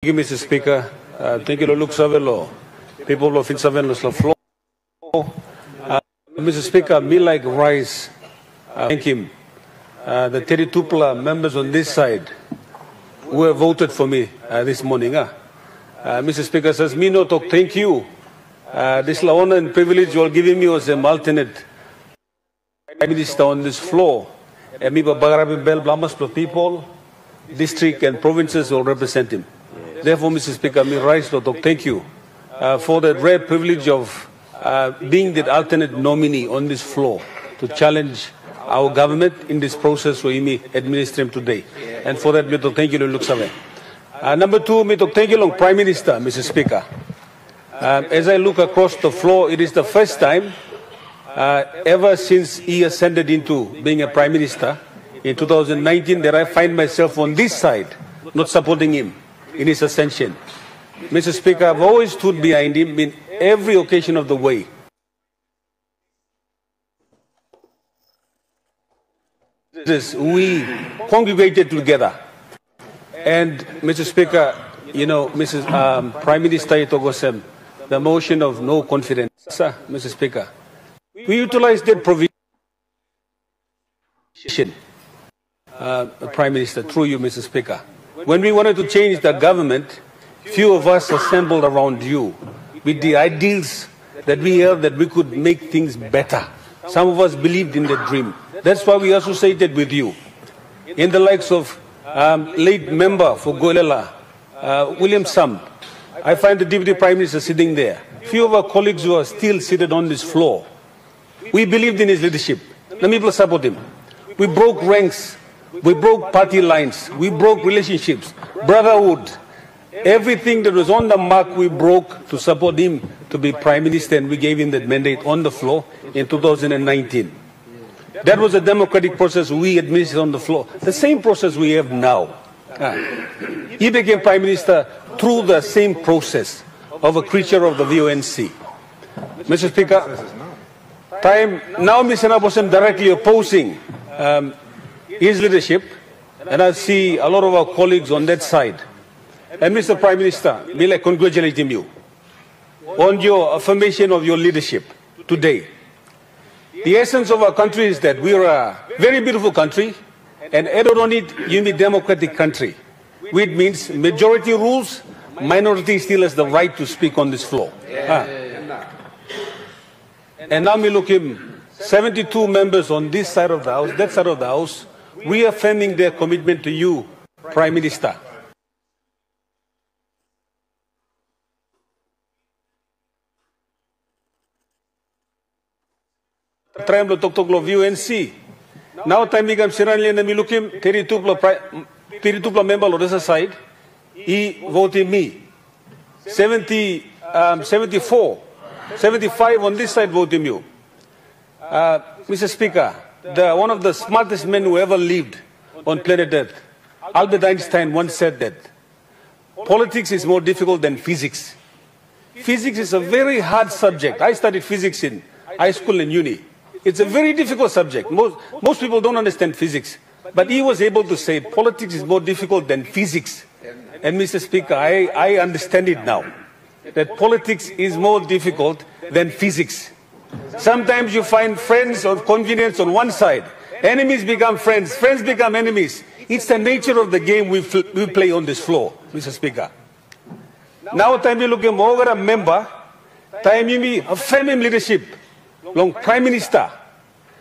Thank you, Mr. Speaker. Thank you, Luluk Savelo, people of Savelo Floor. Mr. Speaker, me like Rice, thank him. The 32 members on this side who have voted for me this morning. Mr. Speaker says, me no talk, thank you. This honor and privilege you are giving me as an alternate Prime Minister on this floor. And me Marape Bell Blamas people, district and provinces will represent him. Therefore, Mr. Speaker, me Rice no talk, thank you for the rare privilege of being the alternate nominee on this floor to challenge our government in this process we me administer today. And for that, me to thank you, Luluk Save. Number two, me to thank you, long Prime Minister, Mr. Speaker. As I look across the floor, it is the first time ever since he ascended into being a Prime Minister in 2019 that I find myself on this side, not supporting him in his ascension. Mr. Speaker, I've always stood behind him in every occasion of the way. We congregated together. And, Mr. Speaker, you know, Prime Minister Itogosem, the motion of no confidence, Mr. Speaker, we utilized that provision, Prime Minister, through you, Mr. Speaker. When we wanted to change the government, few of us assembled around you with the ideals that we held that we could make things better. Some of us believed in the dream. That's why we associated with you. In the likes of late member for Golela, William Sam, I find the Deputy Prime Minister sitting there. Few of our colleagues who are still seated on this floor. We believed in his leadership. Let me support him. We broke ranks. We broke party lines. We broke relationships, brotherhood. Everything that was on the mark we broke to support him to be Prime Minister, and we gave him that mandate on the floor in 2019. That was a democratic process we administered on the floor. The same process we have now. He became Prime Minister through the same process of a creature of the VONC. Mr. Speaker, now Mr. Naposem directly opposing his leadership, and I see a lot of our colleagues on that side. And Mr. Prime Minister, we like congratulating you on your affirmation of your leadership today. The essence of our country is that we are a very beautiful country, and added on it, you mean democratic country, which means majority rules, minority still has the right to speak on this floor. And now we look at 72 members on this side of the House, that side of the House, reaffirming their commitment to you, Prime Minister. Triangle Toktoklo VONC. Now time become Siranli and Milukim, 32 member on the side, he voted me. 74, 75 on this side voted you. Mr. Speaker, one of the smartest men who ever lived on planet Earth, Albert Einstein, once said that politics is more difficult than physics. Physics is a very hard subject. I studied physics in high school and uni. It's a very difficult subject. Most people don't understand physics. But he was able to say politics is more difficult than physics. And Mr. Speaker, I understand it now, that politics is more difficult than physics. Sometimes you find friends or convenience on one side. Enemies become friends. Friends become enemies. It's the nature of the game we play on this floor, Mr. Speaker. Now time you look at more a member, time you affirming leadership, long Prime Minister.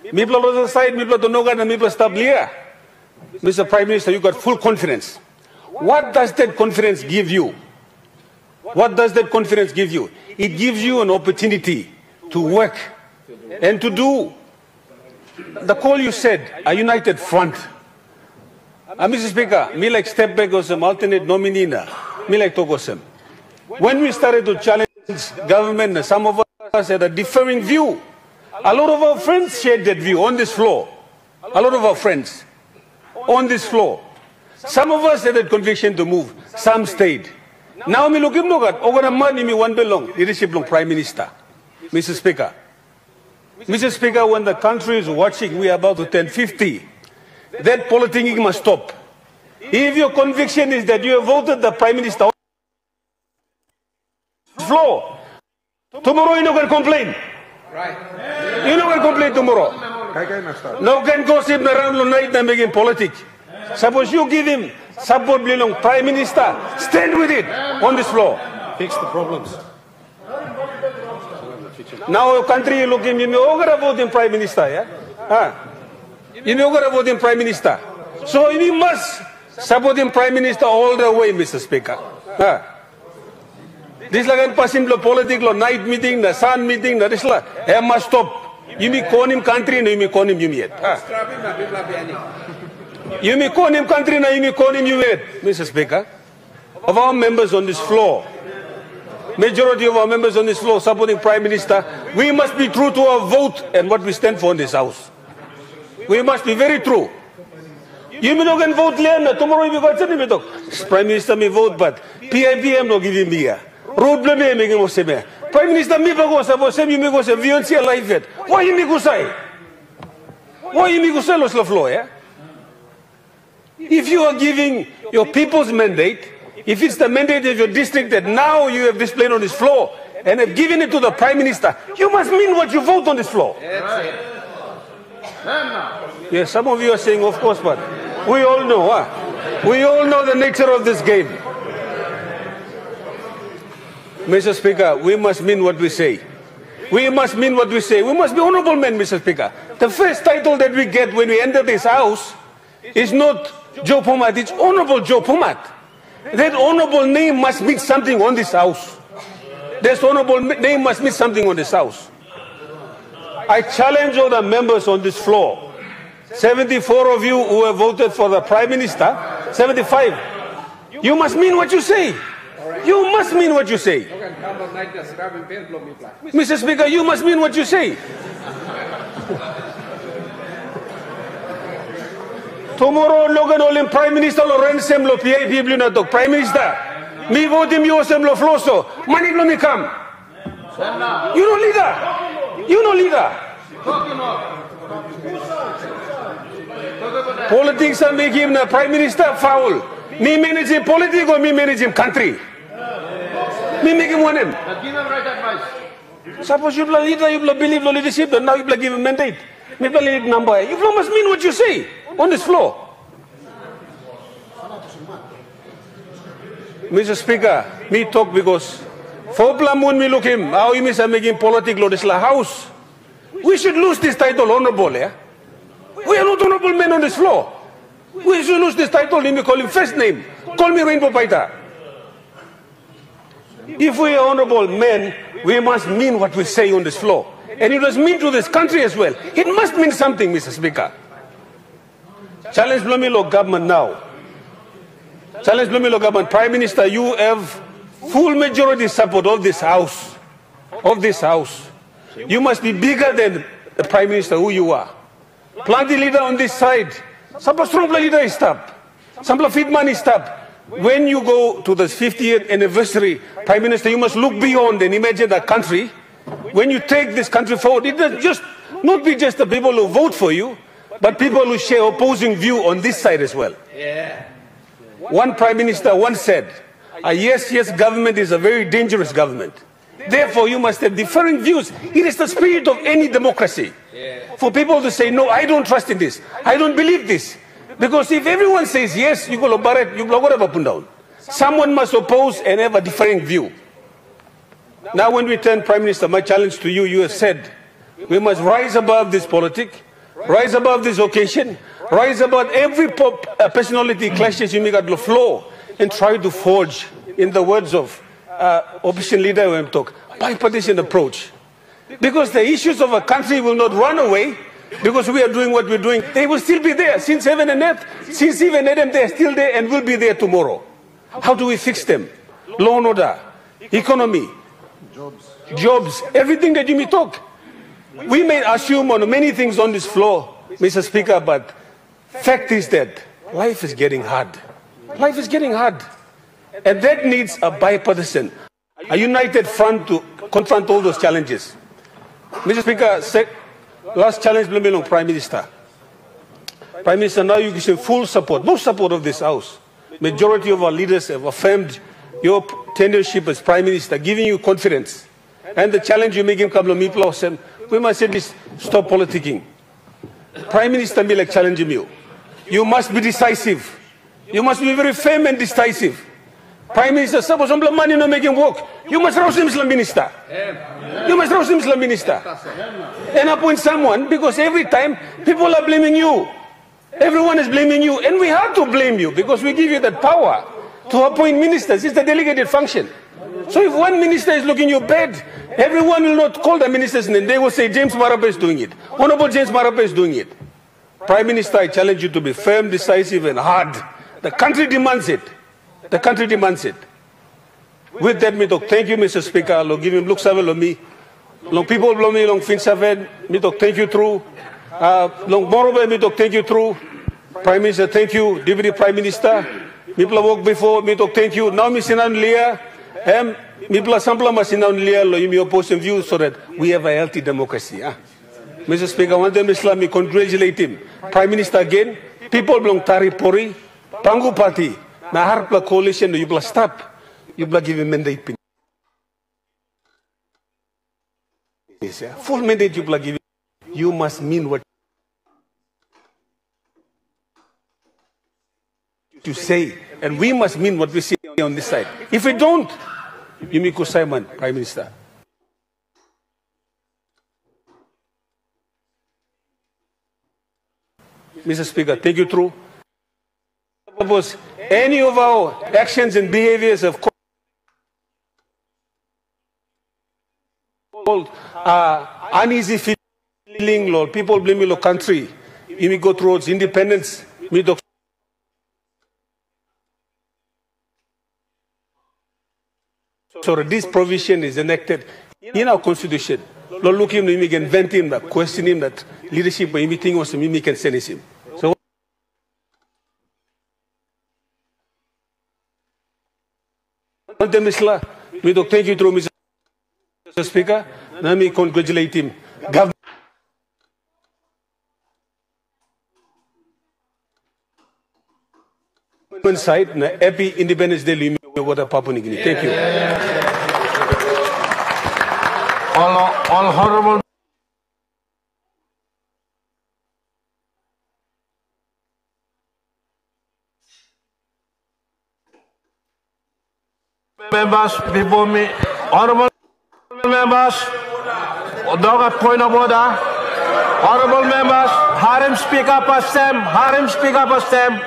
People on the side, people don't know and people stop here. Mr. Prime Minister, you got full confidence. What does that confidence give you? What does that confidence give you? It gives you an opportunity to work and to do the call you said, a united front. Mr. Speaker, me like step back as an alternate nominee, me like Togosem. When we started to challenge government, some of us had a differing view. A lot of our friends shared that view on this floor. A lot of our friends on this floor. Some of us had a conviction to move. Some stayed. Now me look at over a money me one belong leadership long Prime Minister. Mr. Speaker. Mr. Speaker, when the country is watching, we are about to turn 50. That politicking must stop. If your conviction is that you have voted the Prime Minister floor. Tomorrow you're not going to complain. Right. You're not going to complain tomorrow. No can gossip around the night and making politics. Suppose you give him support belong Prime Minister, stand with it on this floor. Fix the problems. Now your country you looking, you know going to vote in Prime Minister, yeah? You know going to vote in Prime Minister. So we must support in Prime Minister all the way, Mr. Speaker. This like passing the political night meeting, the sun meeting, the this must stop. You may call him country, no you may call him you yet. You may call him country, no you may call him you yet, Mr. Speaker. Of our members on this floor, majority of our members on this floor supporting Prime Minister, we must be true to our vote and what we stand for in this House. We must be very true. You may not get vote later, tomorrow you got something to talk. Prime Minister may vote, but PIPM no give him here. Road blame me making us say, Prime Minister me go say you me go say VNC alive it. Why you me go say? Why you me go say los la floor, yeah? If you are giving your people's mandate, if it's the mandate of your district that now you have displayed on this floor and have given it to the Prime Minister, you must mean what you vote on this floor. Yes, some of you are saying, of course, but we all know, we all know the nature of this game. Mr. Speaker, we must mean what we say. We must mean what we say. We must be honorable men, Mr. Speaker. The first title that we get when we enter this House is not Joe Pomat, it's Honorable Joe Pomat. That honorable name must mean something on this House. That honorable name must mean something on this House. I challenge all the members on this floor, 74 of you who have voted for the Prime Minister, 75, you must mean what you say. You must mean what you say. Mr. Speaker, you must mean what you say. Tomorrow, Logan Olin Prime Minister Lorenz Semlo, PIP Blue Natok, Prime Minister, me vote him, you Semlo Floso, money blow me come. You no leader. You no leader. Politics are making him the Prime Minister foul. Me managing politics or me managing country. Me make him one him. Give him right advice. Suppose you believe the leadership, and now you give him mandate. Me believe number. You must mean what you say on this floor. Mr. Speaker, me talk because for Plamun me look him, how he is making politics lo this la House. We should lose this title honorable, yeah? We are not honorable men on this floor. We should lose this title, let me call him first name. Call me Rainbo Paita. If we are honorable men, we must mean what we say on this floor. And it must mean to this country as well. It must mean something, Mr. Speaker. Challenge Blomilo government now. Challenge Blomilo government. Prime Minister, you have full majority support of this House. Of this House. You must be bigger than the Prime Minister, who you are. Plenty leader on this side. Some strong leader is stop. Some fit money stop. When you go to the 50th anniversary, Prime Minister, you must look beyond and imagine the country. When you take this country forward, it does just not be just the people who vote for you, but people who share opposing view on this side as well. Yeah. One Prime Minister once said, a yes government is a very dangerous government. Therefore, you must have differing views. It is the spirit of any democracy. For people to say, no, I don't trust in this. I don't believe this. Because if everyone says yes, you go to Barat, you go up and down. Someone must oppose and have a differing view. Now when we turn Prime Minister, my challenge to you, you have said, we must rise above this politics, rise above this occasion, rise above every personality clashes you make at the floor, and try to forge, in the words of opposition leader when talk, bipartisan approach. Because the issues of a country will not run away because we are doing what we're doing. They will still be there. Since heaven and earth, since even Adam, they are still there and will be there tomorrow. How do we fix them? Law and order, economy, jobs, everything that you may talk. We may assume on many things on this floor, Mr. Speaker, but fact is that life is getting hard. Life is getting hard. And that needs a bipartisan, a united front to confront all those challenges. Mr. Speaker, last challenge, Prime Minister. Prime Minister, now you give full support, no support of this House. Majority of our leaders have affirmed your tenureship as Prime Minister, giving you confidence, and the challenge you make him Kablo Miplo, we must at least stop politicking. Prime Minister be like challenging you. You must be decisive. You must be very firm and decisive. Prime Minister, suppose some money no making work. You must rouse him Islam Minister. You must rouse him Islam Minister. And appoint someone, because every time people are blaming you. Everyone is blaming you. And we have to blame you because we give you that power to appoint ministers. It's the delegated function. So if one minister is looking you bad, everyone will not call the minister's name. They will say James Marape is doing it. Honorable James Marape is doing it. Prime Minister, I challenge you to be firm, decisive and hard. The country demands it. The country demands it. With that, me talk, thank you, Mr. Speaker. Long give him look savel on me. Long people blow me long fin savel. Me talk, thank you through. Long Morobe, me talk, thank you through. Prime Minister, thank you. Deputy Prime Minister. Me pla walk before, me talk, thank you. Now me sinan liya. Me pla sampla ma sinan liya lo you opposition view so that we have a healthy democracy. Mr. Speaker, one time Islam, me congratulate him. Prime Minister again. People belong Tari Pori. Pangu Party. Na harpla coalition you bla stop. You bla give him mandate. Full mandate you bla give. You must mean what you say, and we must mean what we say on this side. If we don't, you make Simon, Prime Minister. Mr. Speaker, take you through. Suppose any of our actions and behaviors have called uneasy feeling, Lord. People blame the country. You may go towards independence. So this provision is enacted in our constitution. Lord, look him, we can invent him, that question him, that leadership, anything was we can sentence him. So we do thank you through Mr. Speaker. Let me congratulate him. Government side, happy Independence Day, what a Papua New Guinea. Thank you. All honorable members before me, honorable members, dog a point of order. Honorable members, Harem Speaker per stem, Harem Speaker per stem.